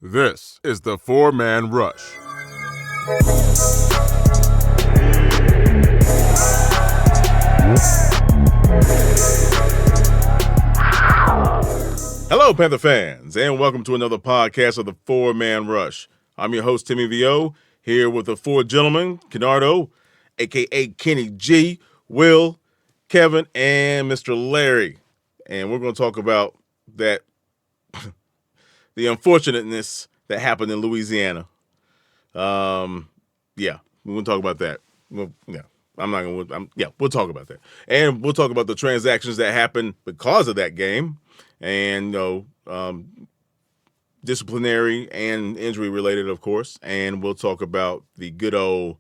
This is the Four-Man Rush. Hello, Panther fans, and welcome to another podcast of the Four-Man Rush. I'm your host, Timmy V.O., here with the four gentlemen, Kennardo, a.k.a. Kenny G, Will, Kevin, and Mr. Larry. And we're going to talk about that, the unfortunateness that happened in Louisiana. We're going to talk about that. We'll talk about that. And we'll talk about the transactions that happened because of that game. And, disciplinary and injury related, of course. And we'll talk about the good old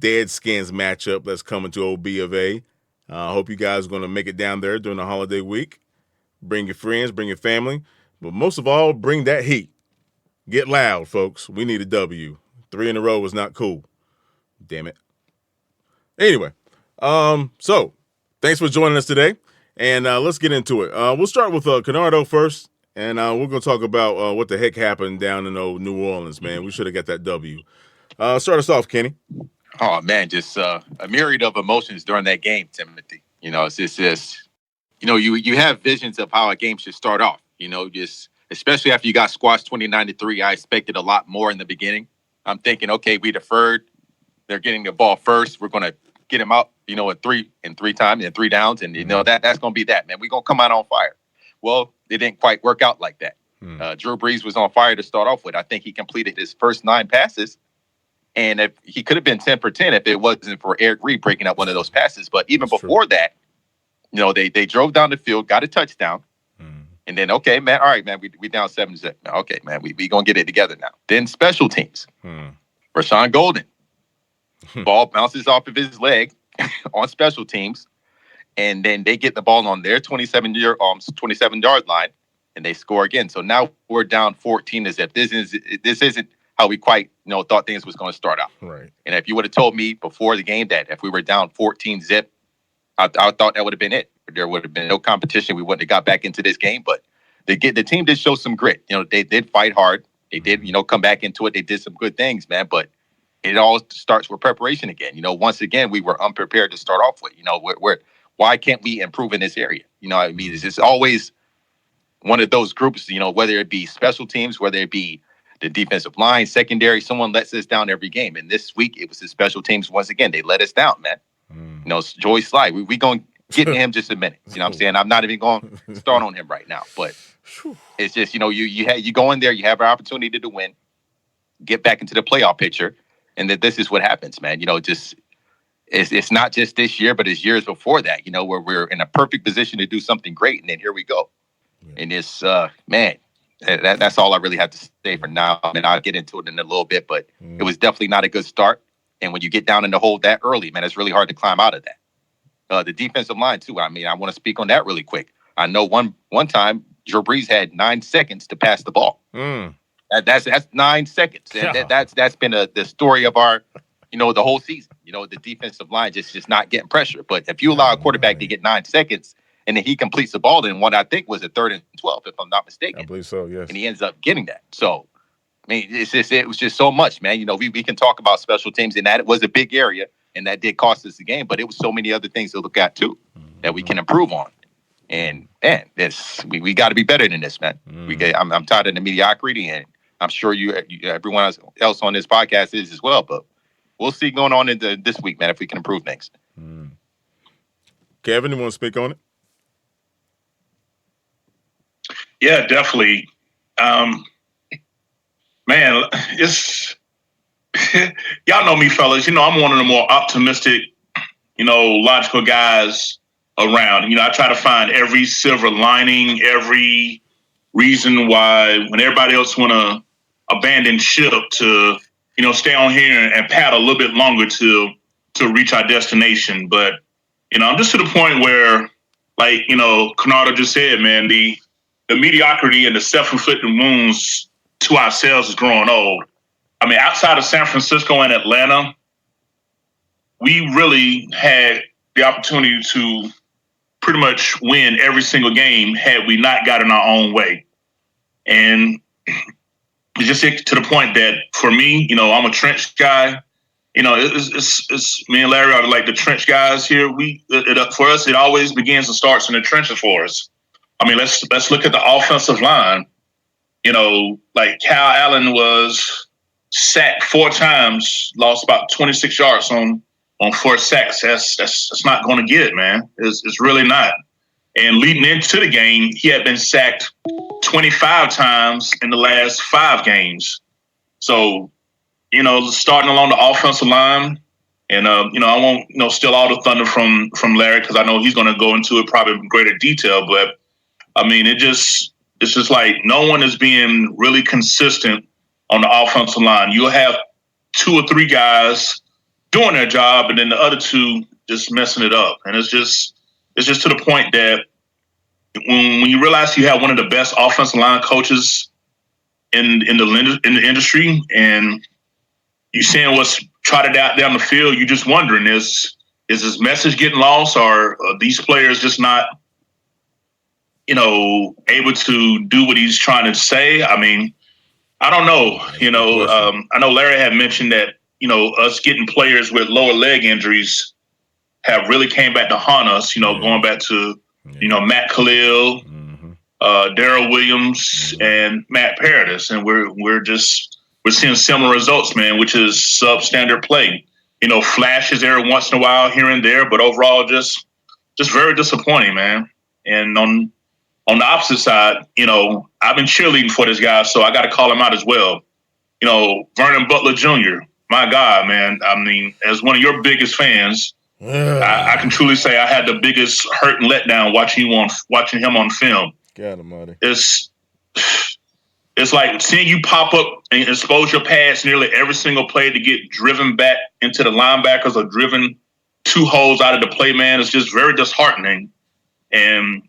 Deadskins matchup that's coming to OB of A. I hope you guys are going to make it down there during the holiday week. Bring your friends, bring your family. But most of all, bring that heat. Get loud, folks. We need a W. 3 in a row was not cool. Damn it. Anyway, so thanks for joining us today. And let's get into it. We'll start with Kennardo first. And we're going to talk about what the heck happened down in New Orleans, man. We should have got that W. Start us off, Kenny. Oh, man, just a myriad of emotions during that game, Timothy. You know, it's just you have visions of how a game should start off, just especially after you got squashed 29-3. I expected a lot more in the beginning. I'm thinking, okay, we deferred. They're getting the ball first. We're going to get him out, in three times and 3 downs. And, that's going to be that, man. We're going to come out on fire. Well, it didn't quite work out like that. Drew Brees was on fire to start off with. I think he completed his first 9 passes. And if he could have been 10 for 10 if it wasn't for Eric Reed breaking up one of those passes. But even before that, they drove down the field, got a touchdown. And then, okay, man, all right, man, we down 7-0. Okay, man, we going to get it together now. Then special teams. Rashawn Golden. Ball bounces off of his leg on special teams. And then they get the ball on their 27-yard line, and they score again. So now we're down 14 as if this isn't how we quite thought things was going to start out. Right. And if you would have told me before the game that if we were down 14-0, I thought that would have been it. There would have been no competition. We wouldn't have got back into this game. But the team did show some grit. They did fight hard. They did come back into it. They did some good things, man. But it all starts with preparation again. Once again, we were unprepared to start off with. Why can't we improve in this area? It's just always one of those groups, whether it be special teams, whether it be the defensive line, secondary, someone lets us down every game. And this week, it was the special teams. Once again, they let us down, man. Joey Slye, we going to get to him just a minute. You know what I'm saying? I'm not even going to start on him right now. But it's just, you go in there, you have an opportunity to win, get back into the playoff picture, and that this is what happens, man. It's not just this year, but it's years before that, where we're in a perfect position to do something great. And then here we go. Yeah. And it's, that's all I really have to say for now. I mean, I'll get into it in a little bit, but it was definitely not a good start. And when you get down in the hole that early, man, it's really hard to climb out of that. The defensive line, too. I mean, I want to speak on that really quick. I know one time, Drew Brees had 9 seconds to pass the ball. That's 9 seconds. And that's been the story of our the whole season, the defensive line just not getting pressure. But if you allow a quarterback to get 9 seconds and then he completes the ball, then what I think was a 3rd and 12, if I'm not mistaken. I believe so, yes. And he ends up getting that. So, I mean, it was just so much, man. We can talk about special teams, and that was a big area, and that did cost us the game. But it was so many other things to look at, too, that we can improve on. And, man, we got to be better than this, man. I'm tired of the mediocrity, and I'm sure everyone else on this podcast is as well, but we'll see going on into this week, man, if we can improve things. Kevin, you want to speak on it? Yeah, definitely. Man, it's y'all know me, fellas. I'm one of the more optimistic, logical guys around. I try to find every silver lining, every reason why when everybody else want to abandon ship to stay on here and paddle a little bit longer to reach our destination. But, I'm just to the point where, like, Kennardo just said, man, the mediocrity and the self-inflicted wounds to ourselves is growing old. I mean, outside of San Francisco and Atlanta, we really had the opportunity to pretty much win every single game had we not gotten our own way. And it's just to the point that for me, I'm a trench guy. It's me and Larry are like the trench guys here. For us, it always begins and starts in the trenches for us. I mean, let's look at the offensive line. Like Cal Allen was sacked 4 times, lost about 26 yards on 4 sacks. That's not going to get it, man. It's really not. And leading into the game, he had been sacked 25 times in the last 5 games. So, starting along the offensive line, and I won't steal all the thunder from Larry because I know he's going to go into it probably in greater detail. But I mean, it's just like no one is being really consistent on the offensive line. You'll have 2 or 3 guys doing their job, and then the other 2 just messing it up. And it's just to the point that when you realize you have one of the best offensive line coaches in the industry, and you're seeing what's trotted out down the field, you're just wondering, is his message getting lost, or are these players just not, able to do what he's trying to say? I mean, I don't know. I know Larry had mentioned that, us getting players with lower leg injuries have really came back to haunt us, going back to, Matt Khalil, Darrell Williams, and Matt Paradis. And we're seeing similar results, man, which is substandard play. Flashes every once in a while here and there, but overall just very disappointing, man. And on the opposite side, I've been cheerleading for this guy, so I got to call him out as well. Vernon Butler Jr., my God, man. I mean, as one of your biggest fans, I can truly say I had the biggest hurt and letdown watching him on film. God almighty. It's like seeing you pop up and expose your pads nearly every single play to get driven back into the linebackers or driven 2 holes out of the play, man. It's just very disheartening. And,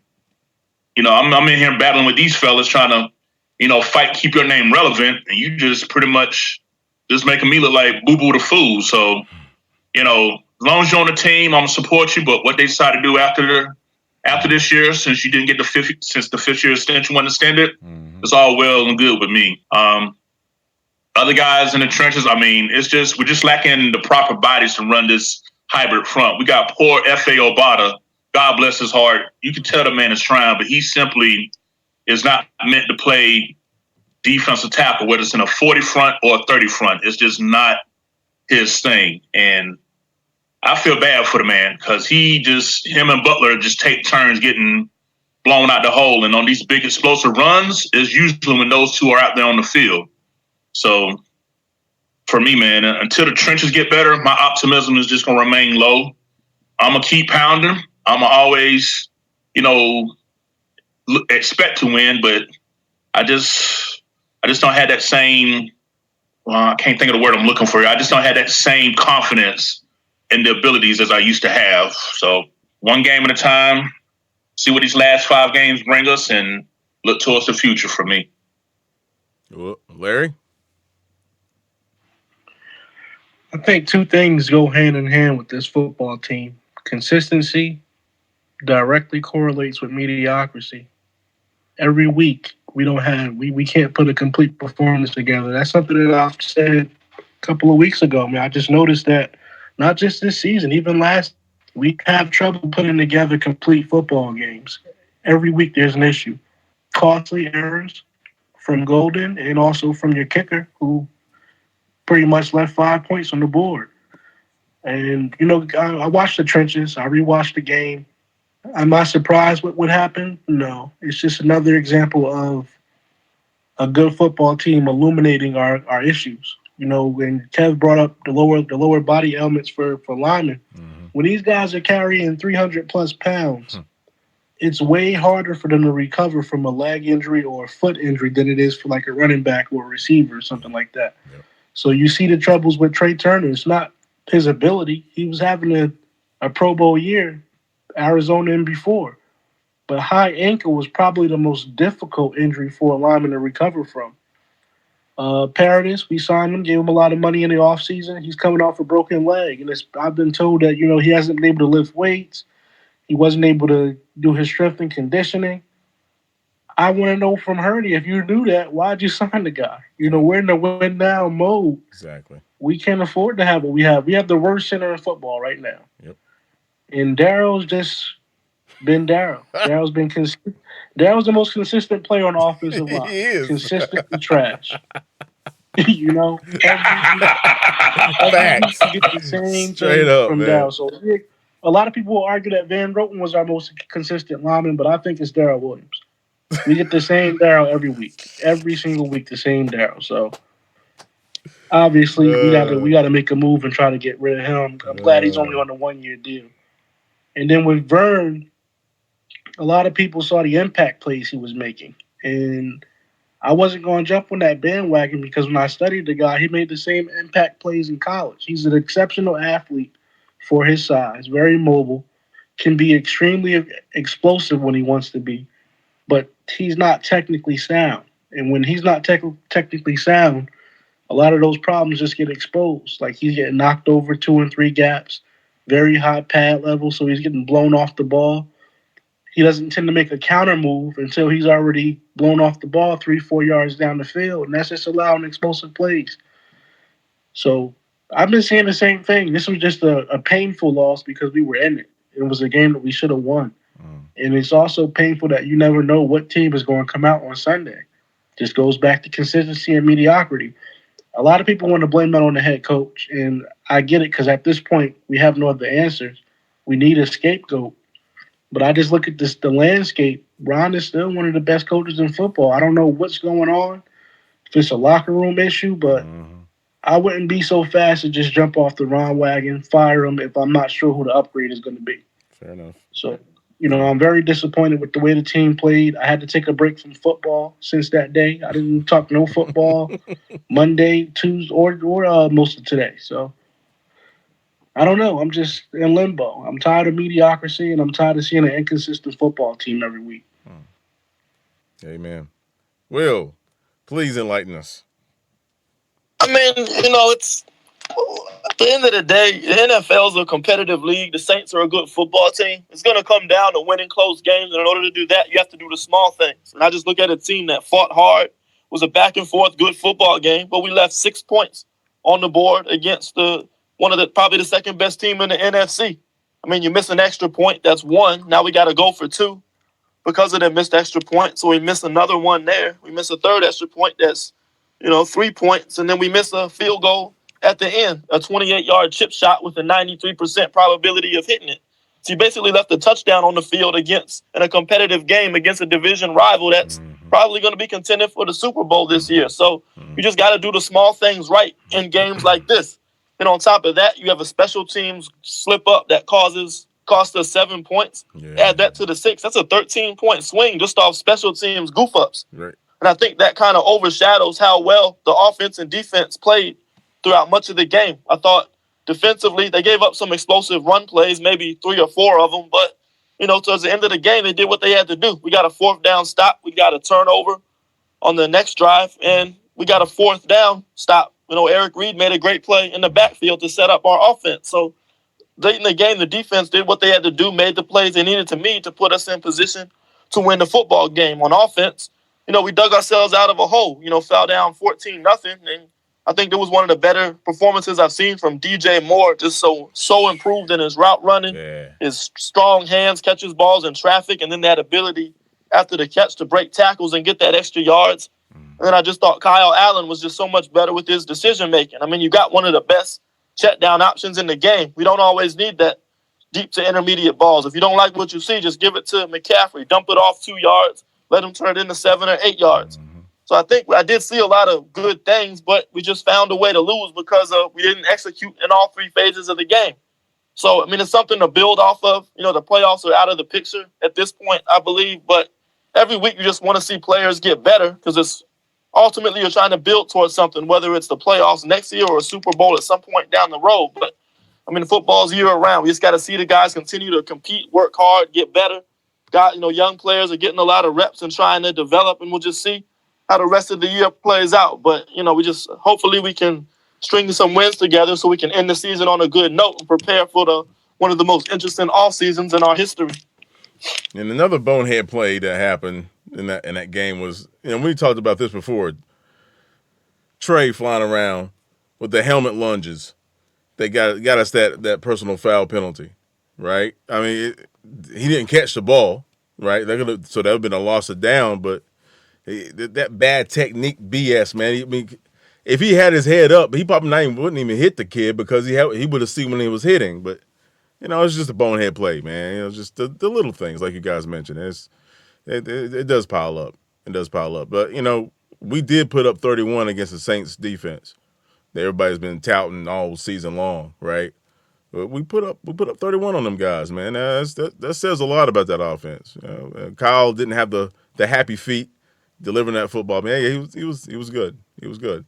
I'm in here battling with these fellas trying to, fight, keep your name relevant. And you just pretty much just making me look like Boo-Boo the Fool. So, as long as you're on the team, I'm going to support you. But what they decide to do after this year, since you didn't get the 5th year extension wasn't extended, it's all well and good with me. Other guys in the trenches, I mean, we're just lacking the proper bodies to run this hybrid front. We got poor F.A. Obata. God bless his heart. You can tell the man is trying, but he simply is not meant to play defensive tackle, whether it's in a 40 front or a 30 front. It's just not his thing. And I feel bad for the man because him and Butler just take turns getting blown out the hole. And on these big explosive runs, it's usually when those 2 are out there on the field. So for me, man, until the trenches get better, my optimism is just going to remain low. I'm going to keep pounding. I'm going to always, expect to win, but I just don't have that same, I can't think of the word I'm looking for. I just don't have that same confidence in the abilities as I used to have. So one game at a time, see what these last 5 games bring us, and look towards the future for me. Well, Larry? I think 2 things go hand in hand with this football team. Consistency directly correlates with mediocrity. Every week, we can't put a complete performance together. That's something that I've said a couple of weeks ago. I mean, I just noticed that not just this season, even last, we have trouble putting together complete football games. Every week there's an issue. Costly errors from Golden and also from your kicker, who pretty much left 5 points on the board. And, I watched the trenches. I rewatched the game. Am I surprised with what happened? No. It's just another example of a good football team illuminating our issues. When Kev brought up the lower body elements for linemen, when these guys are carrying 300-plus pounds, it's way harder for them to recover from a leg injury or a foot injury than it is for like a running back or a receiver or something like that. Yep. So you see the troubles with Trey Turner. It's not his ability. He was having a Pro Bowl year, Arizona and before. But high ankle was probably the most difficult injury for a lineman to recover from. Paradis, we signed him, gave him a lot of money in the offseason. He's coming off a broken leg. And I've been told that, he hasn't been able to lift weights. He wasn't able to do his strength and conditioning. I want to know from Hurney, if you knew that, why'd you sign the guy? We're in the win now mode. Exactly. We can't afford to have what we have. We have the worst center in football right now. Yep. And Daryl's just been Daryl. Daryl's been Daryl's the most consistent player on the offensive line. He is. Consistently trash. Every week you get the same Straight thing up, from man. Daryl. So a lot of people will argue that Van Roten was our most consistent lineman, but I think it's Daryl Williams. We get the same Daryl every week. Every single week, the same Daryl. So obviously we gotta make a move and try to get rid of him. I'm glad he's only on a 1-year deal. And then with Vern, a lot of people saw the impact plays he was making. And I wasn't going to jump on that bandwagon because when I studied the guy, he made the same impact plays in college. He's an exceptional athlete for his size, very mobile, can be extremely explosive when he wants to be, but he's not technically sound. And when he's not technically sound, a lot of those problems just get exposed. Like he's getting knocked over 2 and 3 gaps, very high pad level, so he's getting blown off the ball. He doesn't tend to make a counter move until he's already blown off the ball 3-4 yards down the field, and that's just allowing explosive plays. So I've been saying the same thing. This was just a painful loss because we were in it. It was a game that we should have won. And it's also painful that you never know what team is going to come out on Sunday. Just goes back to consistency and mediocrity. A lot of people want to blame that on the head coach, and I get it because at this point we have no other answers. We need a scapegoat. But I just look at the landscape. Ron is still one of the best coaches in football. I don't know what's going on, if it's a locker room issue, but I wouldn't be so fast to just jump off the Ron wagon, fire him if I'm not sure who the upgrade is going to be. Fair enough. So, I'm very disappointed with the way the team played. I had to take a break from football since that day. I didn't talk no football Monday, Tuesday, or most of today. So, I don't know. I'm just in limbo. I'm tired of mediocrity, and I'm tired of seeing an inconsistent football team every week. Amen. Will, please enlighten us. I mean, it's at the end of the day, the NFL is a competitive league. The Saints are a good football team. It's going to come down to winning close games, and in order to do that, you have to do the small things. And I just look at a team that fought hard, was a back-and-forth good football game, but we left 6 points on the board against probably the second best team in the NFC. I mean, you miss an extra point, that's 1. Now we got to go for 2 because of that missed extra point. So we miss another one there. We miss a third extra point that's, 3 points. And then we miss a field goal at the end, a 28-yard chip shot with a 93% probability of hitting it. So you basically left a touchdown on the field in a competitive game against a division rival that's probably going to be contending for the Super Bowl this year. So you just got to do the small things right in games like this. And on top of that, you have a special teams slip up that cost us 7 points. Yeah. Add that to the 6. That's a 13-point swing just off special teams goof ups. Right. And I think that kind of overshadows how well the offense and defense played throughout much of the game. I thought defensively, they gave up some explosive run plays, maybe 3 or 4 of them. But, towards the end of the game, they did what they had to do. We got a 4th down stop. We got a turnover on the next drive. And we got a 4th down stop. Eric Reed made a great play in the backfield to set up our offense. So late in the game, the defense did what they had to do, made the plays they needed to put us in position to win the football game. On offense, we dug ourselves out of a hole, fell down 14-0. And I think it was one of the better performances I've seen from DJ Moore, just so improved in his route running, his strong hands, catches balls in traffic, and then that ability after the catch to break tackles and get that extra yards. And then I just thought Kyle Allen was just so much better with his decision-making. I mean, you got one of the best check-down options in the game. We don't always need that deep to intermediate balls. If you don't like what you see, just give it to McCaffrey. Dump it off 2 yards. Let him turn it into 7 or 8 yards. So I think I did see a lot of good things, but we just found a way to lose because we didn't execute in all 3 phases of the game. So, I mean, it's something to build off of. The playoffs are out of the picture at this point, I believe. But every week you just want to see players get better because it's ultimately you're trying to build towards something, whether it's the playoffs next year or a Super Bowl at some point down the road. But, I mean, football's year-round. We just got to see the guys continue to compete, work hard, get better. Young players are getting a lot of reps and trying to develop, and we'll just see how the rest of the year plays out. But, hopefully we can string some wins together so we can end the season on a good note and prepare for one of the most interesting off seasons in our history. And another bonehead play that happened, in that game was, we talked about this before. Trey flying around with the helmet lunges. They got us that personal foul penalty, right? I mean, he didn't catch the ball, right? So that would have been a loss of down, but that bad technique BS, man. If he had his head up, he probably wouldn't even hit the kid because he would have seen when he was hitting. But it's just a bonehead play, man. It's just the little things like you guys mentioned. It does pile up. It does pile up. But we did put up 31 against the Saints defense that everybody's been touting all season long, right? But we put up 31 on them guys, man. That says a lot about that offense. Kyle didn't have the happy feet delivering that football, man. Yeah, he was good. He was good.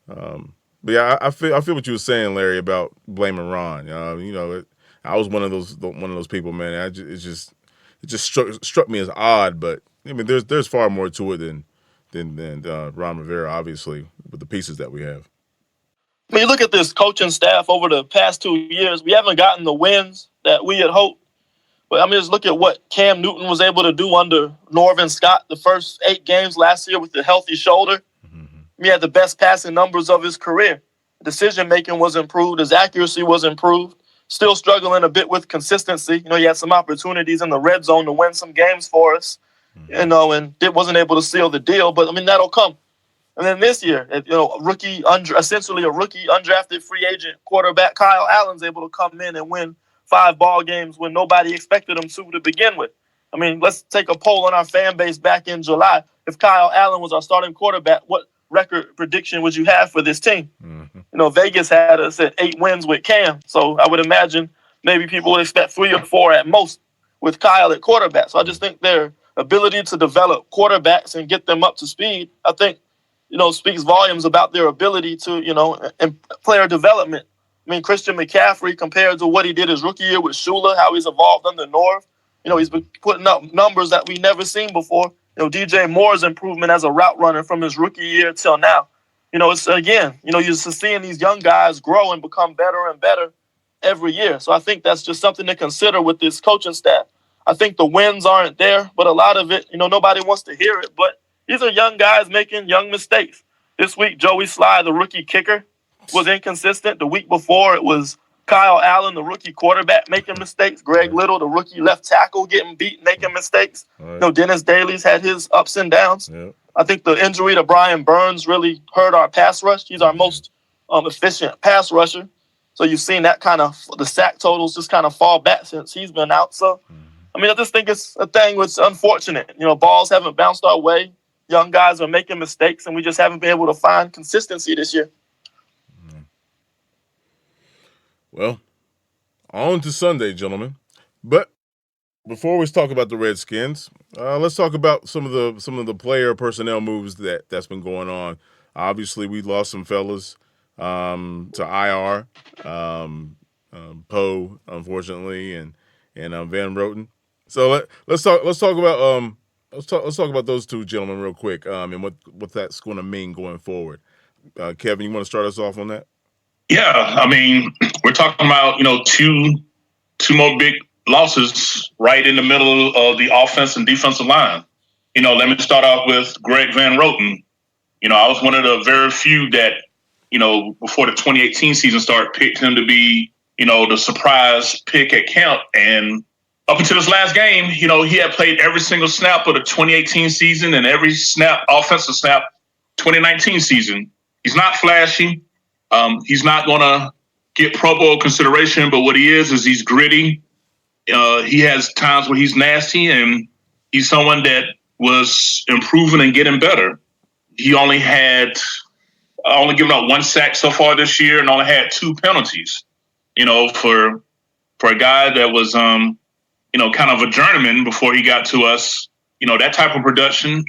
But yeah, I feel what you were saying, Larry, about blaming Ron. I was one of those people, man. It just struck me as odd, but I mean, there's far more to it than Ron Rivera, obviously, with the pieces that we have. I mean, you look at this coaching staff over the past 2 years, we haven't gotten the wins that we had hoped. But I mean, just look at what Cam Newton was able to do under Norvin Scott the first 8 games last year with the healthy shoulder. Mm-hmm. He had the best passing numbers of his career. Decision-making was improved. His accuracy was improved. Still struggling a bit with consistency. He had some opportunities in the red zone to win some games for us, and wasn't able to seal the deal. But, I mean, that'll come. And then this year, essentially a rookie undrafted free agent quarterback, Kyle Allen's able to come in and win 5 ball games when nobody expected him to begin with. I mean, let's take a poll on our fan base back in July. If Kyle Allen was our starting quarterback, what record prediction would you have for this team? Mm-hmm. Vegas had us at 8 wins with Cam. So I would imagine maybe people would expect 3 or 4 at most with Kyle at quarterback. So I just think their ability to develop quarterbacks and get them up to speed, I think, speaks volumes about their ability to, and player development. I mean, Christian McCaffrey, compared to what he did his rookie year with Shula, how he's evolved under Norv, he's been putting up numbers that we've never seen before. DJ Moore's improvement as a route runner from his rookie year till now. It's, again, you're just seeing these young guys grow and become better and better every year. So I think that's just something to consider with this coaching staff. I think the wins aren't there, but a lot of it, nobody wants to hear it, but these are young guys making young mistakes. This week, Joey Slye, the rookie kicker, was inconsistent. The week before, it was Kyle Allen, the rookie quarterback, making mistakes. Greg Little, the rookie left tackle, getting beat, making mistakes. Right. Dennis Daly's had his ups and downs. Yep. I think the injury to Brian Burns really hurt our pass rush. He's our most efficient pass rusher. So you've seen that the sack totals just kind of fall back since he's been out. So, I mean, I just think it's a thing that's unfortunate. Balls haven't bounced our way. Young guys are making mistakes, and we just haven't been able to find consistency this year. Well, on to Sunday, gentlemen. But before we talk about the Redskins, let's talk about some of the player personnel moves that's been going on. Obviously, we lost some fellas to IR, Poe, unfortunately, and Van Roten. So let's talk about Let's talk about those two gentlemen real quick, and what that's going to mean going forward. Kevin, you want to start us off on that? Yeah, I mean, we're talking about two more big losses right in the middle of the offense and defensive line. Let me start off with Greg Van Roten. I was one of the very few that before the 2018 season started picked him to be the surprise pick at camp. And up until this last game, he had played every single snap of the 2018 season and every offensive snap, 2019 season. He's not flashy. He's not going to get Pro Bowl consideration, but what he is he's gritty. He has times where he's nasty, and he's someone that was improving and getting better. He only given up 1 sack so far this year and only had 2 penalties. For a guy that was kind of a journeyman before he got to us, that type of production,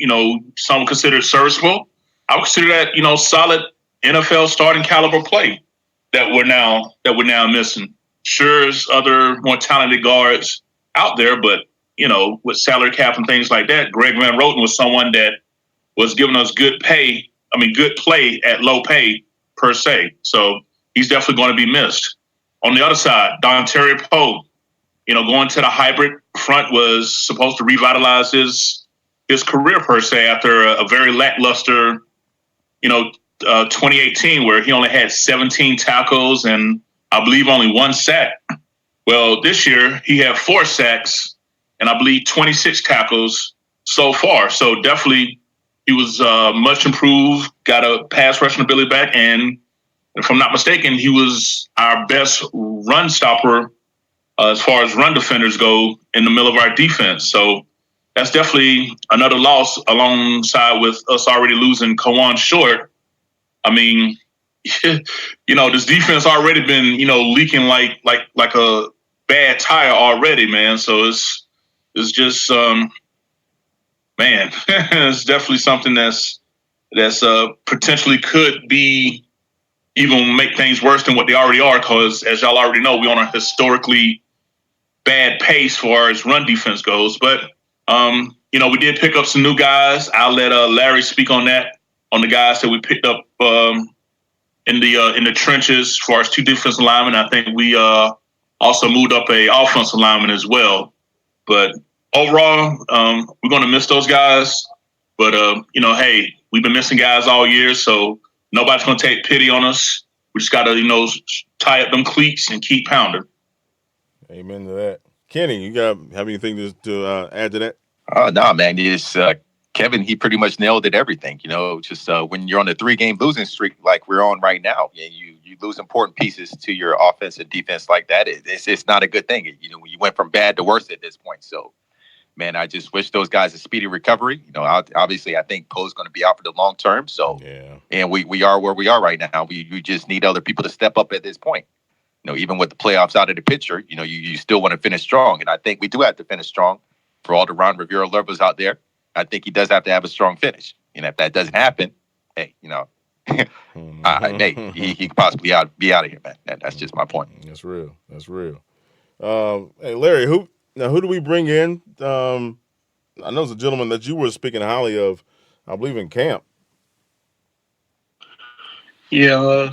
some consider serviceable. I would consider that, solid NFL starting caliber play that we're now missing. Sure, there's other more talented guards out there, but, with salary cap and things like that, Greg Van Roten was someone that was giving us good play at low pay per se. So he's definitely going to be missed. On the other side, Dontari Poe, going to the hybrid front was supposed to revitalize his his career per se after a very lackluster, 2018 where he only had 17 tackles and I believe only 1 sack. Well, this year he had 4 sacks and I believe 26 tackles so far. So definitely he was much improved, got a pass rushing ability back, and if I'm not mistaken, he was our best run stopper as far as run defenders go in the middle of our defense. So that's definitely another loss alongside with us already losing Kawan Short. I mean, this defense already been, leaking like a bad tire already, man. So it's just, man, it's definitely something that's potentially could be even make things worse than what they already are. Because as y'all already know, we're on a historically bad pace as far as run defense goes. But we did pick up some new guys. I'll let Larry speak on that, on the guys that we picked up in the trenches as far as 2 defensive linemen. I think we also moved up a offensive lineman as well. But overall, we're going to miss those guys. But, hey, we've been missing guys all year, so nobody's going to take pity on us. We just got to, tie up them cleats and keep pounding. Amen to that. Kenny, you have anything to add to that? No, man. Kevin, he pretty much nailed it everything. Just when you're on a 3-game losing streak like we're on right now, you lose important pieces to your offense and defense like that. It's not a good thing. When you went from bad to worse at this point. So, man, I just wish those guys a speedy recovery. Obviously, I think Poe's going to be out for the long term. So, yeah. And we are where we are right now. We just need other people to step up at this point. Even with the playoffs out of the picture, you still want to finish strong. And I think we do have to finish strong for all the Ron Rivera lovers out there. I think he does have to have a strong finish. And if that doesn't happen, hey, hey, he could possibly be out of here, man. That's just my point. That's real. Hey, Larry, who do we bring in? I know it's a gentleman that you were speaking highly of, I believe, in camp. Yeah,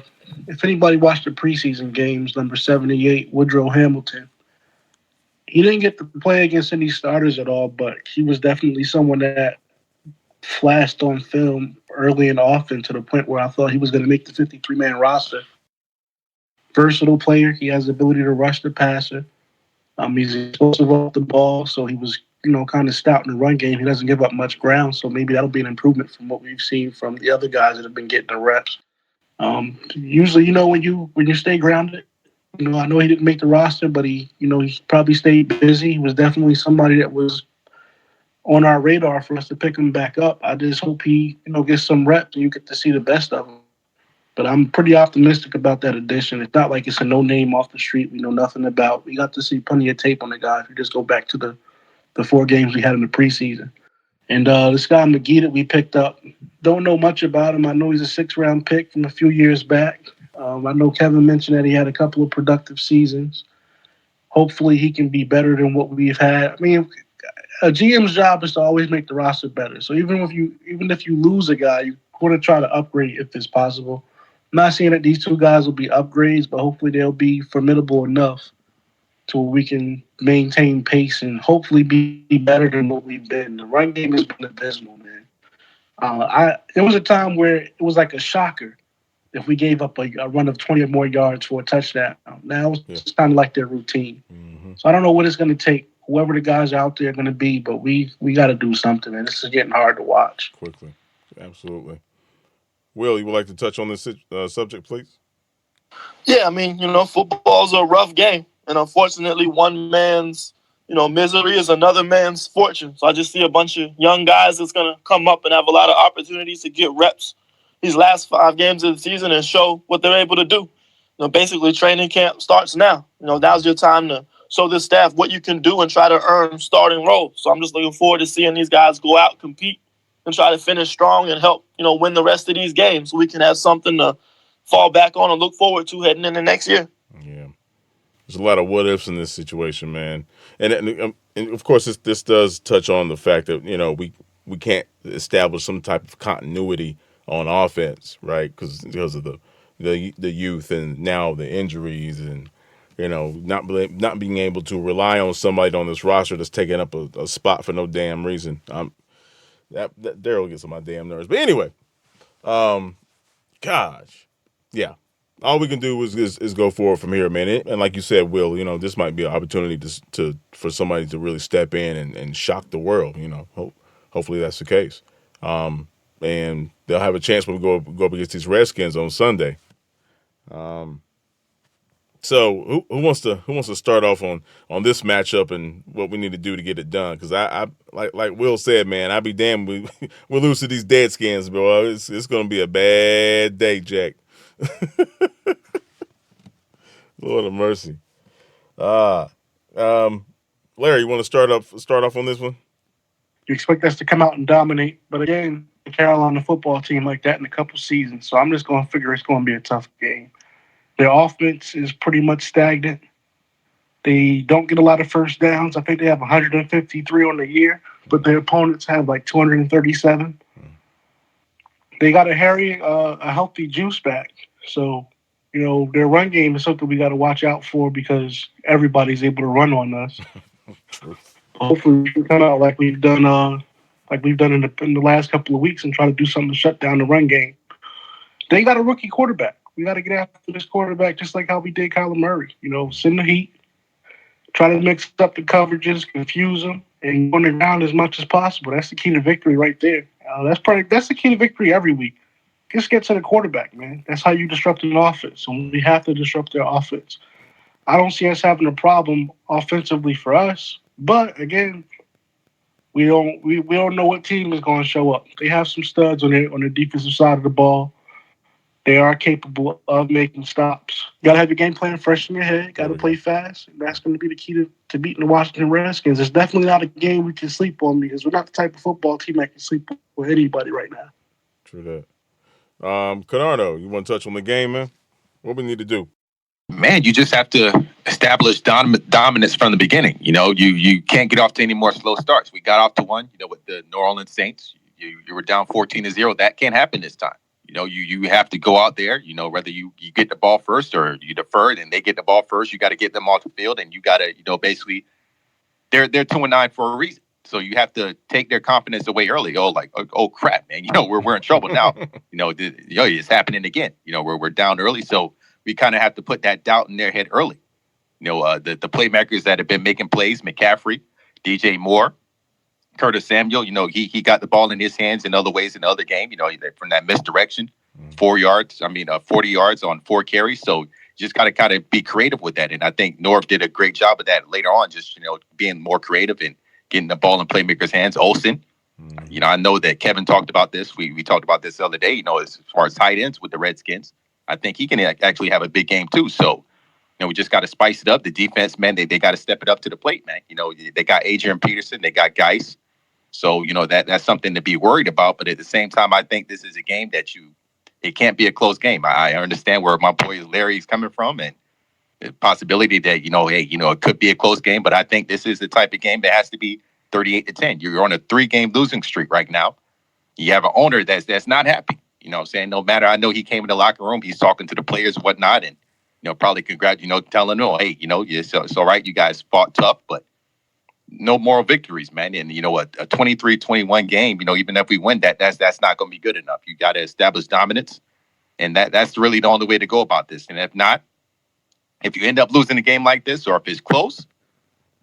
if anybody watched the preseason games, number 78, Woodrow Hamilton, he didn't get to play against any starters at all, but he was definitely someone that flashed on film early and often to the point where I thought he was going to make the 53-man roster. Versatile player. He has the ability to rush the passer. He's explosive off the ball, so he was, kind of stout in the run game. He doesn't give up much ground, so maybe that'll be an improvement from what we've seen from the other guys that have been getting the reps. Usually, when you stay grounded, I know he didn't make the roster, but he probably stayed busy. He was definitely somebody that was on our radar for us to pick him back up. I just hope he, gets some reps and you get to see the best of him. But I'm pretty optimistic about that addition. It's not like it's a no-name off the street we know nothing about. We got to see plenty of tape on the guy if you just go back to the 4 games we had in the preseason. And this guy McGee that we picked up, don't know much about him. I know he's a 6th-round pick from a few years back. I know Kevin mentioned that he had a couple of productive seasons. Hopefully he can be better than what we've had. I mean, a GM's job is to always make the roster better. So even if you lose a guy, you want to try to upgrade if it's possible. I'm not saying that these 2 guys will be upgrades, but hopefully they'll be formidable enough to where we can maintain pace and hopefully be better than what we've been. The run game has been abysmal, man. There was a time where it was like a shocker if we gave up a run of 20 or more yards for a touchdown. Now it's kind of like their routine. Mm-hmm. So I don't know what it's going to take. Whoever the guys out there are going to be, but we got to do something, man. This is getting hard to watch. Quickly. Absolutely. Will, you would like to touch on this subject, please? Yeah, I mean, football's a rough game. And unfortunately, one man's, misery is another man's fortune. So I just see a bunch of young guys that's going to come up and have a lot of opportunities to get reps these last 5 games of the season and show what they're able to do. Basically, training camp starts now. Now's your time to show this staff what you can do and try to earn starting roles. So I'm just looking forward to seeing these guys go out, compete, and try to finish strong and help, win the rest of these games so we can have something to fall back on and look forward to heading into next year. Yeah. There's a lot of what ifs in this situation, man. And of course, this does touch on the fact that, we can't establish some type of continuity on offense, right? Because of the youth and now the injuries and, not being able to rely on somebody on this roster that's taking up a spot for no damn reason. That Daryl gets on my damn nerves. But anyway, gosh, yeah. All we can do is go forward from here, man. And like you said, Will, this might be an opportunity for somebody to really step in and shock the world. Hopefully that's the case. And they'll have a chance when we go up against these Redskins on Sunday. So who wants to start off on this matchup and what we need to do to get it done? Because I like Will said, man, I'd be damned we lose to these Deadskins, bro. It's gonna be a bad day, Jack. Lord of mercy. Larry, you want to start off on this one? You expect us to come out and dominate, but again, the Carolina football team like that in a couple seasons. So I'm just going to figure it's going to be a tough game. Their offense is pretty much stagnant. They don't get a lot of first downs. I think they have 153 on the year, but their opponents have like 237. They got a healthy Juice back. So, their run game is something we got to watch out for because everybody's able to run on us. Hopefully, we can come out like we've done in the last couple of weeks and try to do something to shut down the run game. They got a rookie quarterback. We got to get after this quarterback just like how we did Kyler Murray. Send the heat, try to mix up the coverages, confuse them, and go on the ground as much as possible. That's the key to victory right there. That's the key to victory every week. Just get to the quarterback, man. That's how you disrupt an offense. And we have to disrupt their offense. I don't see us having a problem offensively for us, but again, we don't know what team is going to show up. They have some studs on the defensive side of the ball. They are capable of making stops. You got to have your game plan fresh in your head. Got to play fast. And that's going to be the key to beating the Washington Redskins. It's definitely not a game we can sleep on because we're not the type of football team that can sleep with anybody right now. True that. Canardo, you want to touch on the game, man? What we need to do? Man, you just have to establish dominance from the beginning. You can't get off to any more slow starts. We got off to one, with the New Orleans Saints. You were down 14-0. That can't happen this time. You have to go out there, whether you get the ball first or you defer it and they get the ball first, you got to get them off the field and you got to, basically they're 2-9 for a reason. So you have to take their confidence away early. Oh crap, man. We're in trouble now. It's happening again. We're down early. So we kind of have to put that doubt in their head early. The playmakers that have been making plays, McCaffrey, DJ Moore, Curtis Samuel, he got the ball in his hands in other ways in the other game, from that misdirection, 40 yards on 4 carries. So you just got to kind of be creative with that. And I think Norv did a great job of that later on, just, being more creative and getting the ball in playmakers' hands. Olsen, I know that Kevin talked about this. We talked about this the other day, as far as tight ends with the Redskins. I think he can actually have a big game too. So, we just got to spice it up. The defense, man, they got to step it up to the plate, man. They got Adrian Peterson, they got Geis. So, that's something to be worried about. But at the same time, I think this is a game that it can't be a close game. I understand where my boy Larry's coming from and the possibility that, it could be a close game. But I think this is the type of game that has to be 38-10. You're on a 3-game losing streak right now. You have an owner that's not happy. Saying no matter, I know he came in the locker room, he's talking to the players and whatnot, and probably telling them, hey, it's all right, you guys fought tough, but no moral victories, man. And a 23-21 game, even if we win that's not going to be good enough. You got to establish dominance, and that's really the only way to go about this. And if not, if you end up losing a game like this, or if it's close,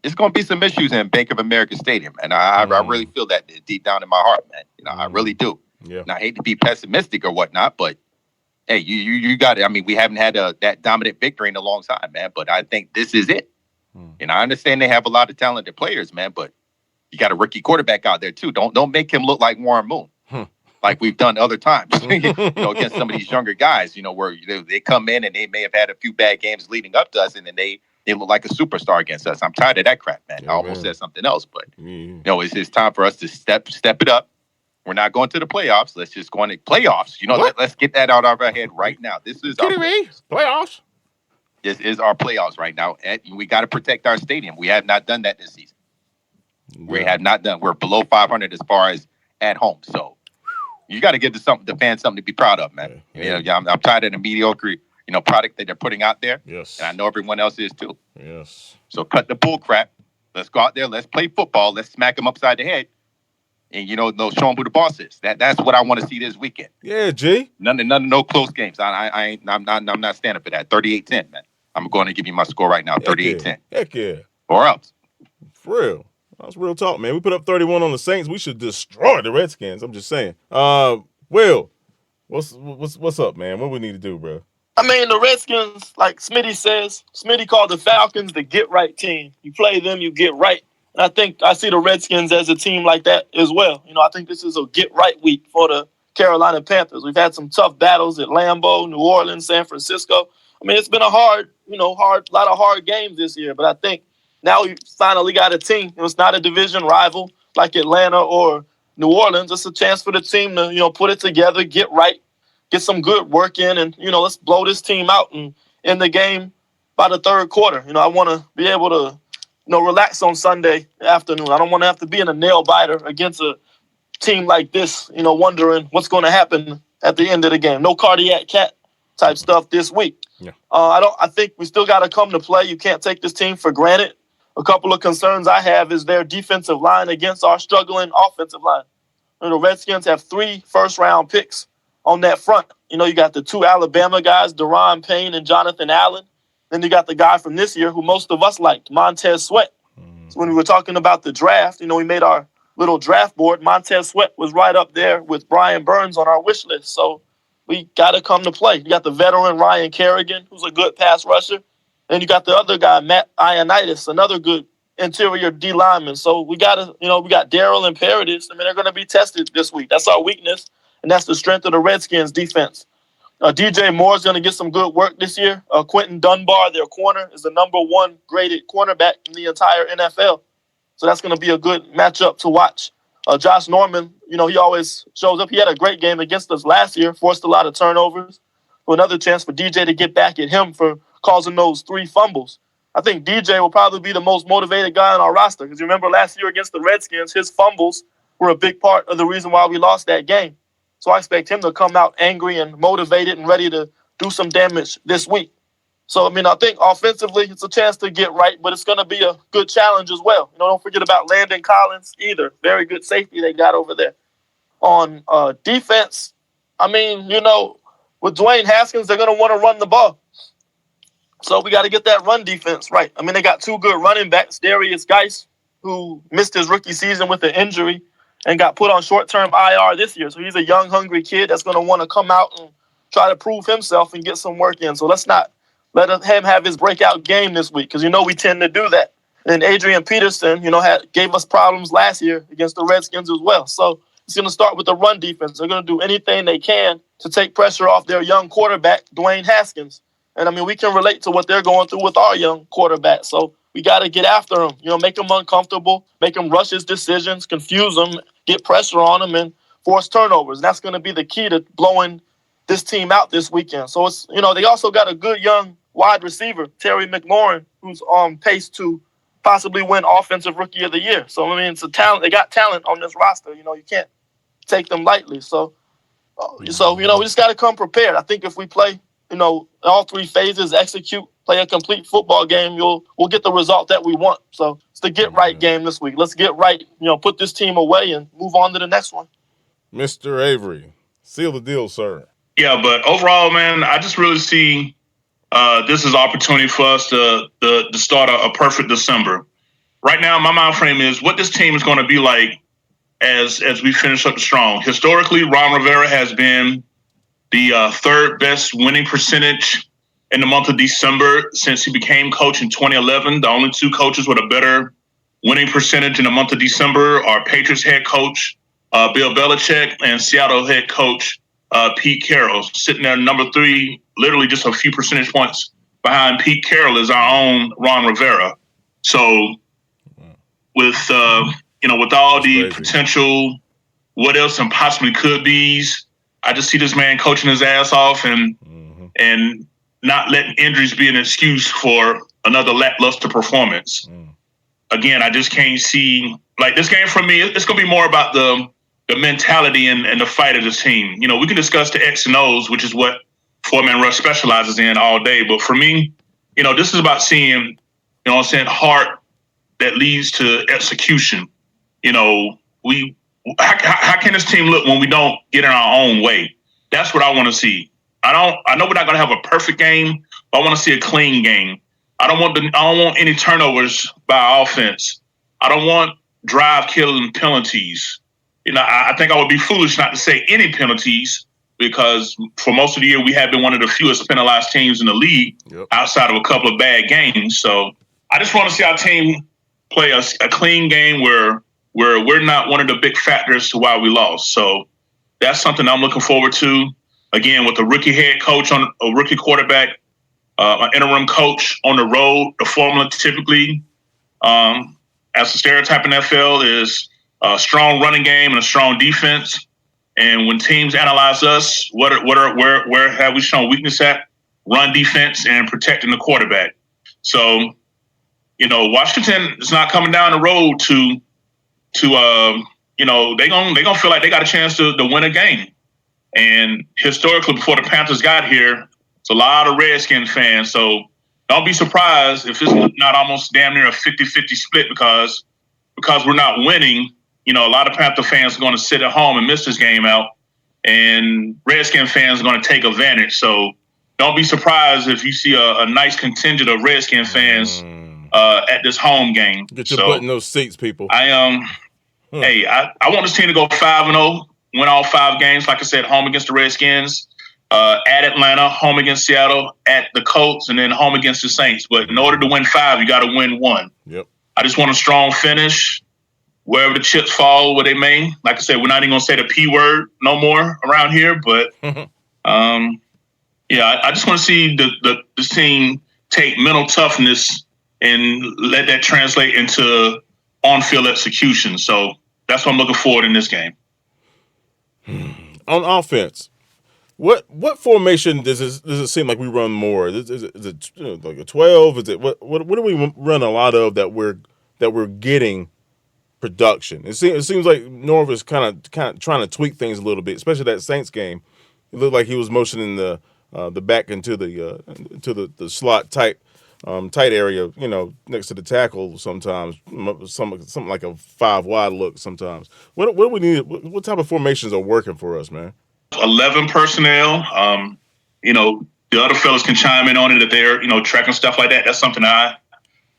it's going to be some issues in Bank of America Stadium, and I really feel that deep down in my heart, man. I really do. Yeah. And I hate to be pessimistic or whatnot, but hey, you got it. I mean, we haven't had that dominant victory in a long time, man. But I think this is it. And I understand they have a lot of talented players, man. But you got a rookie quarterback out there too. Don't make him look like Warren Moon, like we've done other times. Against some of these younger guys, where they come in and they may have had a few bad games leading up to us, and then they look like a superstar against us. I'm tired of that crap, man. Yeah, I almost said something else, but yeah. it's time for us to step it up. We're not going to the playoffs. Let's just go on to playoffs. Let's get that out of our head right now. This is our playoffs. This is our playoffs right now. And we got to protect our stadium. We have not done that this season. Yeah. We have not done. We're below 500 as far as at home. So you got to give the fans something to be proud of, man. Yeah. I'm tired of the mediocre, product that they're putting out there. Yes. And I know everyone else is too. Yes. So cut the bull crap. Let's go out there. Let's play football. Let's smack them upside the head. and no, show them who the boss is. That's what I want to see this weekend. Yeah, G. No close games. I'm not standing for that. 38-10, man. I'm going to give you my score right now. 38-10. Heck yeah. Or else. For real. That's real talk, man. We put up 31 on the Saints. We should destroy the Redskins. I'm just saying. Will, what's up, man? What we need to do, bro? I mean, the Redskins, like Smitty says, Smitty called the Falcons the get-right team. You play them, you get right. And I think I see the Redskins as a team like that as well. I think this is a get-right week for the Carolina Panthers. We've had some tough battles at Lambeau, New Orleans, San Francisco. I mean, it's been a lot of hard games this year. But I think now we finally got a team. It's not a division rival like Atlanta or New Orleans. It's a chance for the team to, put it together, get right, get some good work in, and, let's blow this team out and end the game by the third quarter. I want to be able to, relax on Sunday afternoon. I don't want to have to be in a nail biter against a team like this, wondering what's going to happen at the end of the game. No cardiac cat type stuff this week. Yeah. I think we still got to come to play. You can't take this team for granted. A couple of concerns I have is their defensive line against our struggling offensive line. The Redskins have 3 first-round picks on that front. You got the 2 Alabama guys, Deron Payne and Jonathan Allen. Then you got the guy from this year who most of us liked, Montez Sweat. So when we were talking about the draft, we made our little draft board. Montez Sweat was right up there with Brian Burns on our wish list. So we got to come to play. You got the veteran Ryan Kerrigan, who's a good pass rusher. And you got the other guy, Matt Ioannidis, another good interior D lineman. So we got to, we got Darrell and Paradis. I mean, they're going to be tested this week. That's our weakness, and that's the strength of the Redskins defense. DJ Moore's going to get some good work this year. Quentin Dunbar, their corner, is the #1 graded cornerback in the entire NFL. So that's going to be a good matchup to watch. Josh Norman, he always shows up. He had a great game against us last year, forced a lot of turnovers. So another chance for DJ to get back at him for causing those 3 fumbles. I think DJ will probably be the most motivated guy on our roster because you remember last year against the Redskins, his fumbles were a big part of the reason why we lost that game. So I expect him to come out angry and motivated and ready to do some damage this week. So, I think offensively it's a chance to get right, but it's going to be a good challenge as well. Don't forget about Landon Collins either. Very good safety they got over there. On defense, with Dwayne Haskins, they're going to want to run the ball. So we got to get that run defense right. They got 2 good running backs, Darius Geis, who missed his rookie season with an injury and got put on short-term IR this year. So he's a young, hungry kid that's going to want to come out and try to prove himself and get some work in. So let's not let him have his breakout game this week because, we tend to do that. And Adrian Peterson, gave us problems last year against the Redskins as well. So it's going to start with the run defense. They're going to do anything they can to take pressure off their young quarterback, Dwayne Haskins. And, we can relate to what they're going through with our young quarterback. So we got to get after him, make him uncomfortable, make him rush his decisions, confuse him, get pressure on him, and force turnovers. And that's going to be the key to blowing this team out this weekend. So, it's they also got a good young wide receiver, Terry McLaurin, who's on pace to possibly win Offensive Rookie of the Year. So, it's a talent. They got talent on this roster. You can't take them lightly. So we just got to come prepared. I think if we play, all 3 phases, execute, play a complete football game, we'll get the result that we want. So it's the get right game this week. Let's get right, put this team away and move on to the next one. Mr. Avery, seal the deal, sir. Yeah, but overall, man, I just really see this is an opportunity for us to start a perfect December. Right now, my mind frame is what this team is going to be like as we finish up the strong. Historically, Ron Rivera has been the 3rd best winning percentage in the month of December since he became coach in 2011. The only 2 coaches with a better winning percentage in the month of December are Patriots head coach Bill Belichick and Seattle head coach Pete Carroll. Sitting there number 3, literally just a few percentage points behind Pete Carroll is our own Ron Rivera. So with all the potential what else and possibly could be's, I just see this man coaching his ass off and not letting injuries be an excuse for another lackluster performance. Again, I just can't see this game for me. It's going to be more about the mentality and the fight of this team. We can discuss the X and O's, which is what 4-man rush specializes in all day. But for me, this is about seeing, heart that leads to execution. We how can this team look when we don't get in our own way? That's what I want to see. I know we're not going to have a perfect game, but I want to see a clean game. I don't want any turnovers by offense. I don't want drive killing penalties. I think I would be foolish not to say any penalties, because for most of the year we have been one of the fewest penalized teams in the league, outside of a couple of bad games. So I just want to see our team play a clean game where we're not one of the big factors to why we lost. So that's something I'm looking forward to. Again, with a rookie head coach on a rookie quarterback, an interim coach on the road, the formula typically, as a stereotype in NFL, is a strong running game and a strong defense. And when teams analyze us, where have we shown weakness at? Run defense and protecting the quarterback. So, Washington is not coming down the road to they gonna feel like they got a chance to win a game. And historically, before the Panthers got here, it's a lot of Redskins fans. So don't be surprised if it's not almost damn near a 50-50 split, because we're not winning. A lot of Panther fans are going to sit at home and miss this game out, and Redskin fans are going to take advantage. So don't be surprised if you see a nice contingent of Redskin fans at this home game. Get your butt in those seats, people. Hey, I want this team to go 5-0, win all 5 games. Like I said, home against the Redskins, at Atlanta, home against Seattle, at the Colts, and then home against the Saints. But in order to win 5, you got to win 1. Yep. I just want a strong finish, wherever the chips fall, where they may. Like I said, we're not even going to say the P word no more around here. But, I just want to see this team take mental toughness and let that translate into on-field execution. So that's what I'm looking forward in this game. On offense, what formation does it seem like we run more? Is it like a 12? Is it what do we run a lot of that we're getting production? It seems like Norv is kind of trying to tweak things a little bit, especially that Saints game. It looked like he was motioning the back into the slot tight area, next to the tackle sometimes, something like a 5 wide look sometimes. What do we need? What type of formations are working for us, man? 11 personnel. The other fellas can chime in on it if they're, tracking stuff like that. That's something I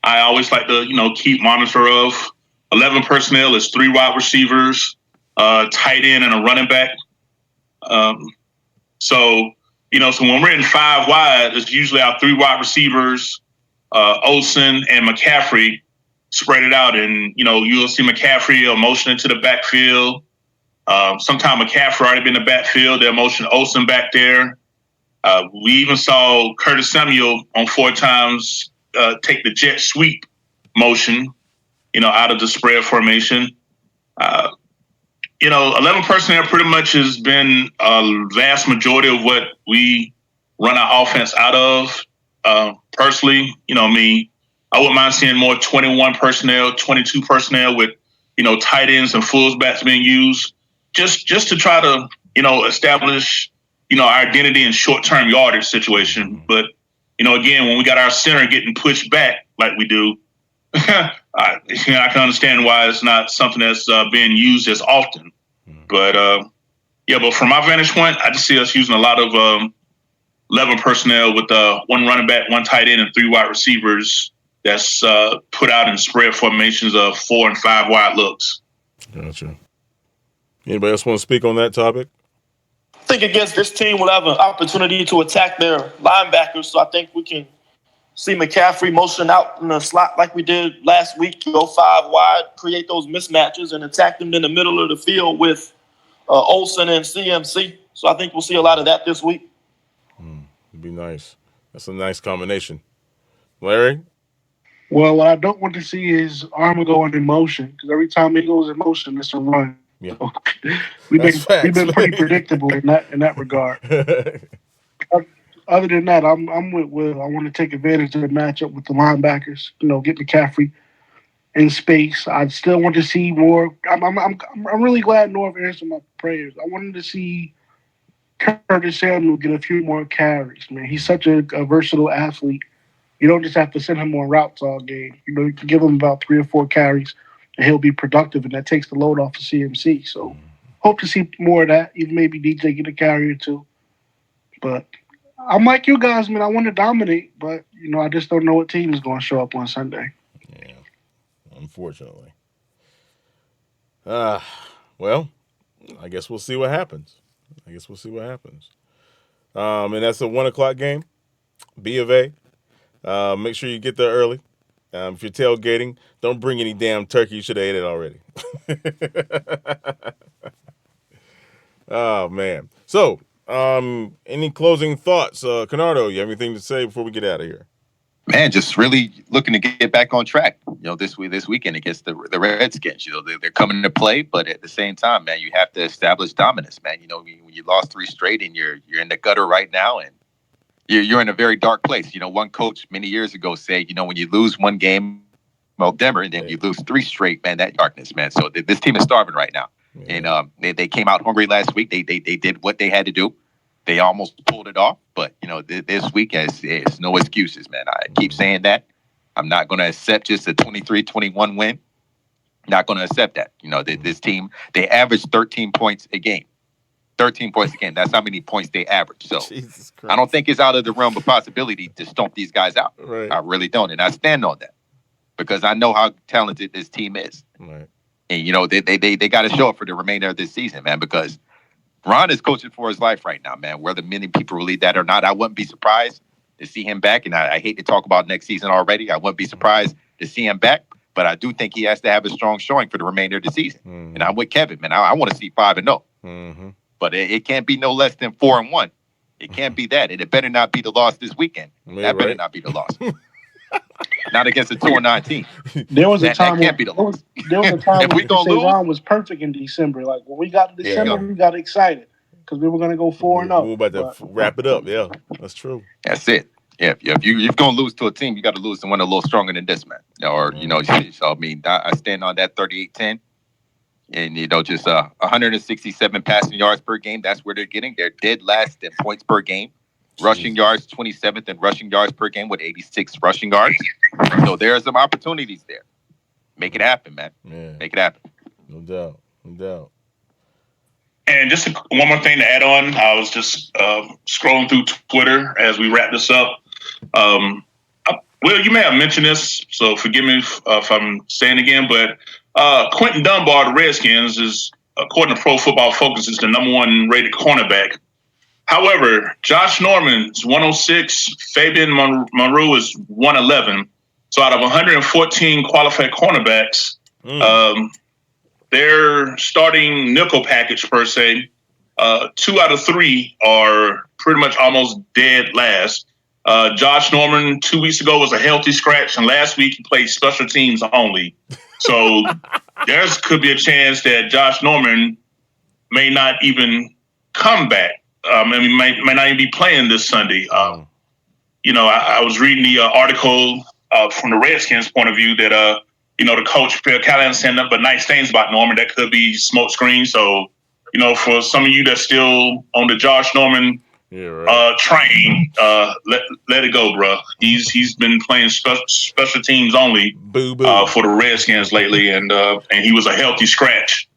always like to, keep monitor of. 11 personnel is 3 wide receivers, tight end, and a running back. So when we're in 5 wide, it's usually our 3 wide receivers, Olsen and McCaffrey, spread it out. And, you'll see McCaffrey motion into the backfield. Sometime McCaffrey already been in the backfield. They'll motion Olsen back there. We even saw Curtis Samuel on 4 times take the jet sweep motion, out of the spread formation. 11 personnel pretty much has been a vast majority of what we run our offense out of. Personally, me, I wouldn't mind seeing more 21 personnel, 22 personnel with, tight ends and fullbacks being used just to try to, establish, our identity in short-term yardage situation. But, again, when we got our center getting pushed back like we do, I can understand why it's not something that's being used as often. But, but from my vantage point, I just see us using a lot of 11 personnel with 1 running back, 1 tight end, and 3 wide receivers that's put out in spread formations of 4 and 5 wide looks. Gotcha. Anybody else want to speak on that topic? I think against this team, we'll have an opportunity to attack their linebackers. So I think we can see McCaffrey motion out in the slot like we did last week, go 5 wide, create those mismatches, and attack them in the middle of the field with Olsen and CMC. So I think we'll see a lot of that this week. It'd be nice. That's a nice combination. Larry? Well, what I don't want to see is Armor going in motion, because every time he goes in motion, it's a run. Yeah. So we've been pretty predictable in that regard. Other than that, I'm with Will. I want to take advantage of the matchup with the linebackers. Get McCaffrey in space. I still want to see more. I'm really glad Norv answered my prayers. I wanted to see Curtis Samuel get a few more carries. Man, he's such a versatile athlete. You don't just have to send him on routes all game. You can give him about 3 or 4 carries and he'll be productive, and that takes the load off of CMC. So hope to see more of that. Even maybe DJ get a carry or two. But I'm like you guys, man. I want to dominate, but I just don't know what team is going to show up on Sunday. Yeah, unfortunately. Well, I guess we'll see what happens. And that's a 1:00 game. B of A. Make sure you get there early. If you're tailgating, don't bring any damn turkey. You should have ate it already. Oh, man. So, any closing thoughts? Canardo, you have anything to say before we get out of here? Man, just really looking to get back on track. This weekend against the Redskins. They're coming to play, but at the same time, man, you have to establish dominance, man. When you lost 3 straight and you're in the gutter right now, and you're in a very dark place. One coach many years ago said, when you lose one game, Denver, and then you lose 3 straight, man, that darkness, man. So this team is starving right now. Yeah. And they came out hungry last week. They did what they had to do. They almost pulled it off, but this week it's no excuses, man. I keep saying that. I'm not going to accept just a 23-21 win. Not going to accept that. This team, they average 13 points a game. 13 points a game. That's how many points they average. So I don't think it's out of the realm of possibility to stomp these guys out. Right. I really don't, and I stand on that because I know how talented this team is. Right. And they got to show up for the remainder of this season, man, because Ron is coaching for his life right now, man. Whether many people believe that or not, I wouldn't be surprised to see him back. And I hate to talk about next season already. I wouldn't be surprised to see him back. But I do think he has to have a strong showing for the remainder of the season. Mm-hmm. And I'm with Kevin, man. I want to see 5-0. Mm-hmm. But it can't be no less than 4-1. It can't be that. And it better not be the loss this weekend. That better not be the loss. Not against a 2-9 team. There was a time that can't be the loss. There was a time if we when lose, Ron was perfect in December. Like when we got to December, we got excited because we were going to go 4-0. We were about to wrap it up. Yeah, that's true. That's it. Yeah, if you're going to lose to a team, you got to lose to one a little stronger than this, man. Or so I mean, I stand on that 38-10. And, just 167 passing yards per game. That's where they're getting. They're dead last in points per game. Rushing yards, 27th in rushing yards per game with 86 rushing yards. So there are some opportunities there. Make it happen, man. Yeah. Make it happen. No doubt. And just one more thing to add on. I was just scrolling through Twitter as we wrap this up. Will, you may have mentioned this, so forgive me if I'm saying it again, but Quentin Dunbar, the Redskins, is, according to Pro Football Focus, is the number 1 rated cornerback. However, Josh Norman's 106, Fabian Monroe is 111. So out of 114 qualified cornerbacks, their starting nickel package, per se, 2 out of 3 are pretty much almost dead last. Josh Norman 2 weeks ago was a healthy scratch, and last week he played special teams only. So there could be a chance that Josh Norman may not even come back. May not even be playing this Sunday. I was reading the article from the Redskins' point of view that the coach Bill Callahan said nothing but nice things about Norman. That could be smoke screen. So for some of you that's still on the Josh Norman train, let it go, bro. He's been playing special teams only for the Redskins lately, and he was a healthy scratch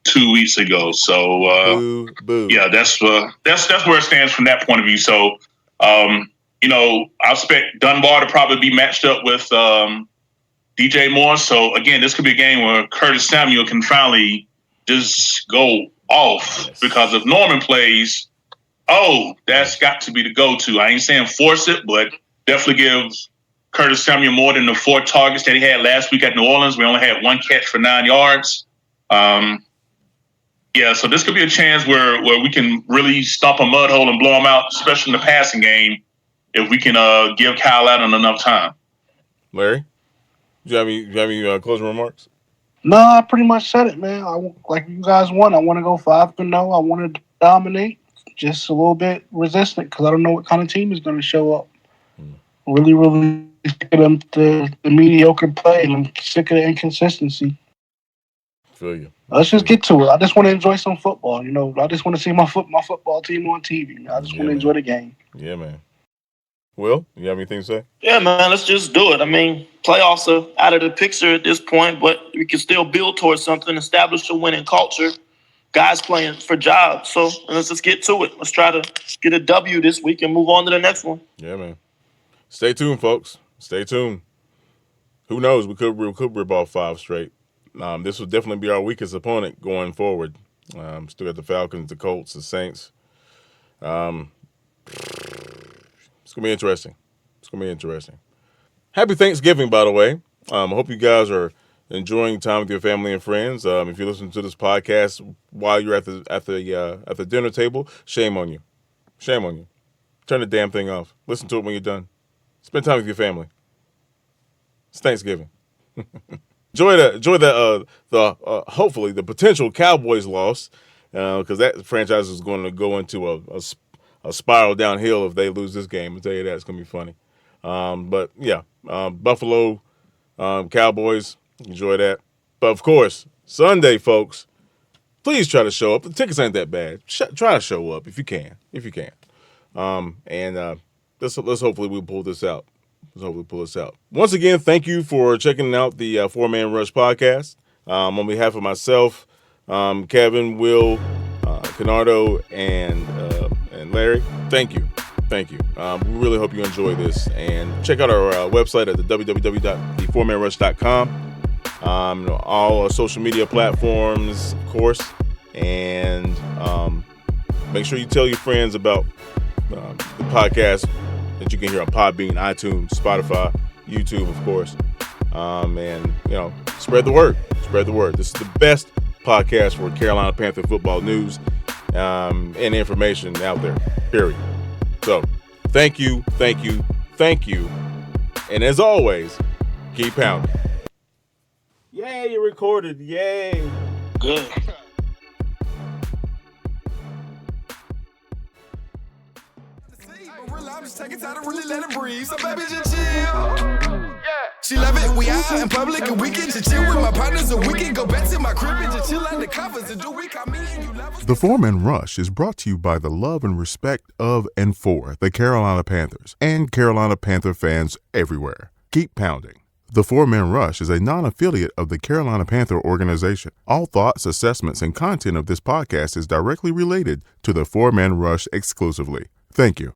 2 weeks ago. So yeah, that's where it stands from that point of view. So I expect Dunbar to probably be matched up with DJ Moore. So again, this could be a game where Curtis Samuel can finally just go off, because if Norman plays, that's got to be the go-to. I ain't saying force it, but definitely give Curtis Samuel more than the 4 targets that he had last week at New Orleans. We only had 1 catch for 9 yards. So this could be a chance where we can really stomp a mud hole and blow them out, especially in the passing game, if we can give Kyle Allen enough time. Larry, do you have any closing remarks? No, I pretty much said it, man. Like you guys want. I want to go 5-0. I want to dominate. Just a little bit resistant because I don't know what kind of team is going to show up. Really, really sick of the mediocre play, and I'm sick of the inconsistency. Feel you. Let's just get to it. I just want to enjoy some football. I just want to see my football team on TV. I just want to enjoy the game. Yeah, man. Will, you have anything to say? Yeah, man, let's just do it. I mean, playoffs are out of the picture at this point, but we can still build towards something, establish a winning culture. Guys playing for jobs. So let's just get to it. Let's try to get a W this week and move on to the next one. Yeah, man. Stay tuned, folks. Stay tuned. Who knows? We could rip off 5 straight. This will definitely be our weakest opponent going forward. Still got the Falcons, the Colts, the Saints. It's going to be interesting. Happy Thanksgiving, by the way. I hope you guys are enjoying time with your family and friends. If you listen to this podcast while you're at the dinner table, shame on you. Shame on you. Turn the damn thing off. Listen to it when you're done. Spend time with your family. It's Thanksgiving. Enjoy the hopefully the potential Cowboys loss, because that franchise is going to go into a spiral downhill if they lose this game. I'll tell you that, it's going to be funny. But yeah, Buffalo Cowboys, enjoy that. But of course, Sunday, folks, please try to show up. The tickets ain't that bad. Try to show up if you can. Let's hopefully we'll pull this out. Once again, thank you for checking out the 4-Man Rush podcast. On behalf of myself, Kevin, Will, Canardo, and Larry, thank you. We really hope you enjoy this. And check out our website at the www.the4manrush.com. All our social media platforms, of course. And make sure you tell your friends about the podcast that you can hear on Podbean, iTunes, Spotify, YouTube, of course. And spread the word. This is the best podcast for Carolina Panther football news and information out there, period. So, thank you. And as always, keep pounding. Yay, you recorded. Yay. Good. I'm just taking time to really let it breathe. So baby, just chill. Yeah. She love it. We out in public and we can just chill with my partners, and we can go back to my crib and just chill under covers and do we call me and you love us. The 4-Man Rush is brought to you by the love and respect of and for the Carolina Panthers and Carolina Panther fans everywhere. Keep pounding. The 4-Man Rush is a non-affiliate of the Carolina Panther organization. All thoughts, assessments, and content of this podcast is directly related to the 4-Man Rush exclusively. Thank you.